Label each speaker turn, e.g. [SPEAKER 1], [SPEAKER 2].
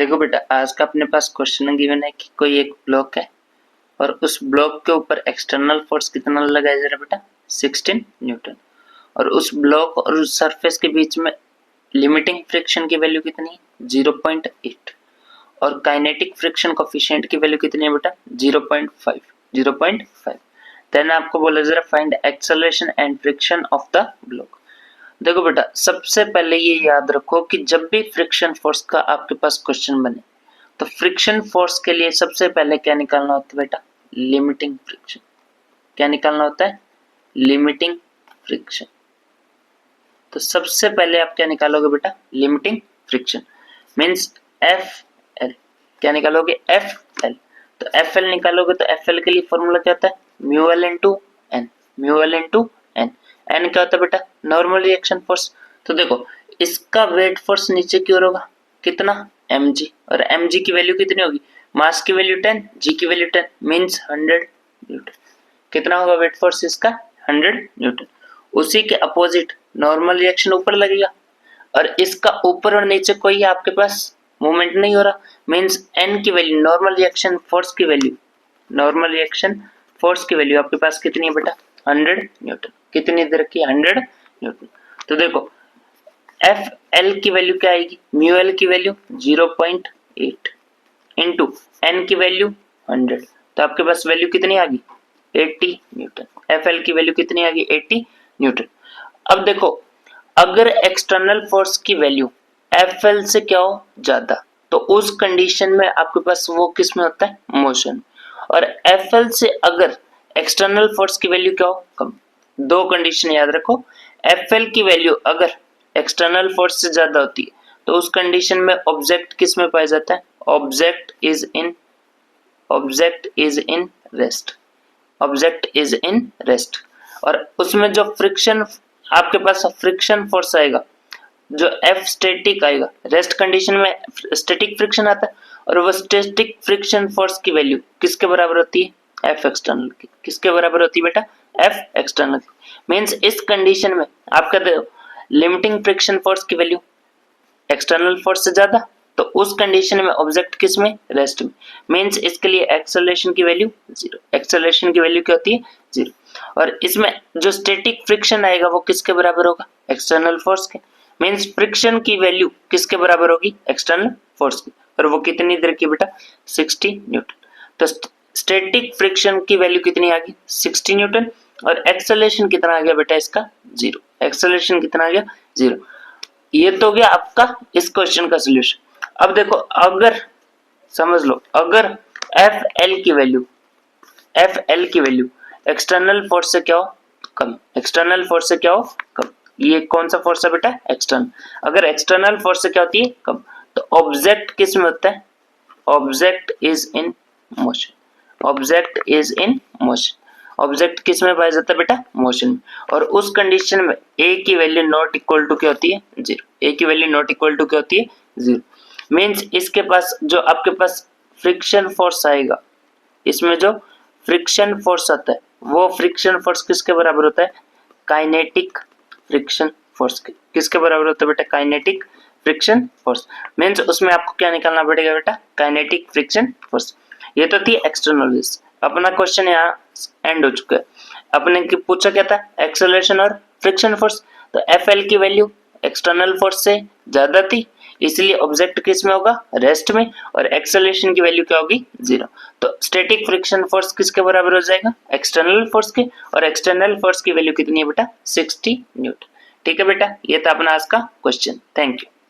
[SPEAKER 1] देखो बेटा, आज का अपने पास क्वेश्चन गिवन है कि कोई एक ब्लॉक है और उस ब्लॉक के ऊपर एक्सटर्नल फोर्स कितना लगाया जा रहा है बेटा, 16 न्यूटन। और उस ब्लॉक और उस सरफेस के बीच में लिमिटिंग फ्रिक्शन की वैल्यू कितनी है, 0.8। और काइनेटिक फ्रिक्शन कोफिशिएंट की वैल्यू कितनी है बेटा, 0.5। देन आपको बोला जा रहा है find acceleration and friction of the block. देखो बेटा, सबसे पहले ये याद रखो कि जब भी फ्रिक्शन फोर्स का आपके पास क्वेश्चन बने तो फ्रिक्शन फोर्स के लिए सबसे पहले क्या निकालना होता है बेटा, लिमिटिंग फ्रिक्शन। क्या निकालना होता है, लिमिटिंग फ्रिक्शन। तो सबसे पहले आप क्या निकालोगे बेटा, limiting friction means F L. क्या निकालोगे, एफ एल। तो एफ एल निकालोगे तो एफ एल के लिए फॉर्मूला क्या होता है, mu L into N. Mu L into N. N क्या होता है बेटा, नॉर्मल रिएक्शन फोर्स। तो देखो, इसका वेट फोर्स नीचे की ओर होगा कितना, mg। और mg की वैल्यू कितनी होगी, मास की वैल्यू 10, g की वैल्यू 10 मींस 100 न्यूटन। कितना होगा वेट फोर्स इसका, 100 न्यूटन। उसी के अपोजिट नॉर्मल रिएक्शन ऊपर लगेगा और इसका ऊपर और नीचे कोई आपके पास मूवमेंट नहीं हो रहा, मींस n की वैल्यू, नॉर्मल रिएक्शन फोर्स की वैल्यू, नॉर्मल रिएक्शन फोर्स की वैल्यू आपके पास कितनी है बेटा, 100 न्यूटन। कितनी दे रखी है, 100 न्यूटन। तो देखो एफ एल की वैल्यू क्या आएगी, म्यू एल की वैल्यू 0.8 इंटू एन की वैल्यू 100। तो आपके पास वैल्यू कितनी आ गई, 80 न्यूटन। एफ एल की वैल्यू कितनी आ गई, 80 न्यूटन। अब देखो, अगर एक्सटर्नल फोर्स की वैल्यू एफ एल से क्या हो, ज्यादा, तो उस कंडीशन में आपके पास वो किस में होता है, मोशन। और एफ एल से अगर एक्सटर्नल फोर्स की वैल्यू क्या हो, कम। दो कंडीशन याद रखो, एफ एल की वैल्यू अगर एक्सटर्नल फोर्स से ज्यादा होती है तो उस कंडीशन में ऑब्जेक्ट किस में पाया जाता है, object is in rest. Object is in rest. और उसमें जो फ्रिक्शन आपके पास फ्रिक्शन फोर्स आएगा, जो एफ स्टैटिक आएगा, रेस्ट कंडीशन में स्टैटिक फ्रिक्शन आता है और वो स्टैटिक फ्रिक्शन फोर्स की वैल्यू किसके बराबर होती है, एफ एक्सटर्नल की। किसके बराबर होती है बेटा, एफ एक्सटर्नल की। मींस इस कंडीशन में आपका लिमिटिंग फ्रिक्शन फोर्स की वैल्यू एक्सटर्नल फोर्स से ज्यादा, तो उस कंडीशन में ऑब्जेक्ट किस में, रेस्ट में। मींस इसके लिए एक्सेलरेशन की वैल्यू 0। एक्सेलरेशन की वैल्यू क्या होती है, 0। और इसमें जो स्टैटिक फ्रिक्शन आएगा वो किसके बराबर होगा, एक्सटर्नल फोर्स के। मींस फ्रिक्शन की वैल्यू किसके बराबर होगी, एक्सटर्नल फोर्स की। और वो कितनी देर की बेटा, 60 न्यूटन। तो स्टैटिक फ्रिक्शन की वैल्यू कितनी आ गई, 60 न्यूटन। और एक्सेलरेशन कितना आ गया बेटा इसका, 0। एक्सेलरेशन कितना आ गया, 0। ये तो गया आपका इस क्वेश्चन का सोल्यूशन। अब देखो, अगर समझ लो, अगर एफ एल की वैल्यू एक्सटर्नल फोर्स से क्या हो, कम। एक्सटर्नल फोर्स से क्या हो, कम। ये कौन सा फोर्स है बेटा, एक्सटर्नल। अगर एक्सटर्नल फोर्स से क्या होती है, कम, तो ऑब्जेक्ट किस में होता है, object is in motion. Object is in motion. Object किस में पाया जाता है बेटा, मोशन में। और उस कंडीशन में ए की वैल्यू नॉट इक्वल टू क्या होती है, 0। ए की वैल्यू नॉट इक्वल टू क्या होती है, 0। मींस इसके पास जो आपके पास फ्रिक्शन फोर्स आएगा, इसमें जो फ्रिक्शन फोर्स आता है वो फ्रिक्शन फोर्स किसके बराबर होता है, काइनेटिक फ्रिक्शन फोर्स के। किसके बराबर होता है बेटा, काइनेटिक फ्रिक्शन फोर्स। मींस उसमें आपको क्या निकालना पड़ेगा बेटा, काइनेटिक फ्रिक्शन फोर्स। ये तो थी एक्सटर्नल फोर्स। अपना क्वेश्चन यहाँ एंड हो चुका है। अपने की पूछा क्या था, एक्सेलरेशन और फ्रिक्शन फोर्स। तो एफ एल की वैल्यू एक्सटर्नल फोर्स से ज्यादा थी, इसलिए ऑब्जेक्ट किस में होगा, रेस्ट में। और एक्सेलरेशन की वैल्यू क्या होगी, 0। तो स्टैटिक फ्रिक्शन फोर्स किसके बराबर हो जाएगा, एक्सटर्नल फोर्स के। और एक्सटर्नल फोर्स की वैल्यू कितनी है बेटा, 60 न्यूटन। ठीक है बेटा, ये था अपना आज का क्वेश्चन। Thank you.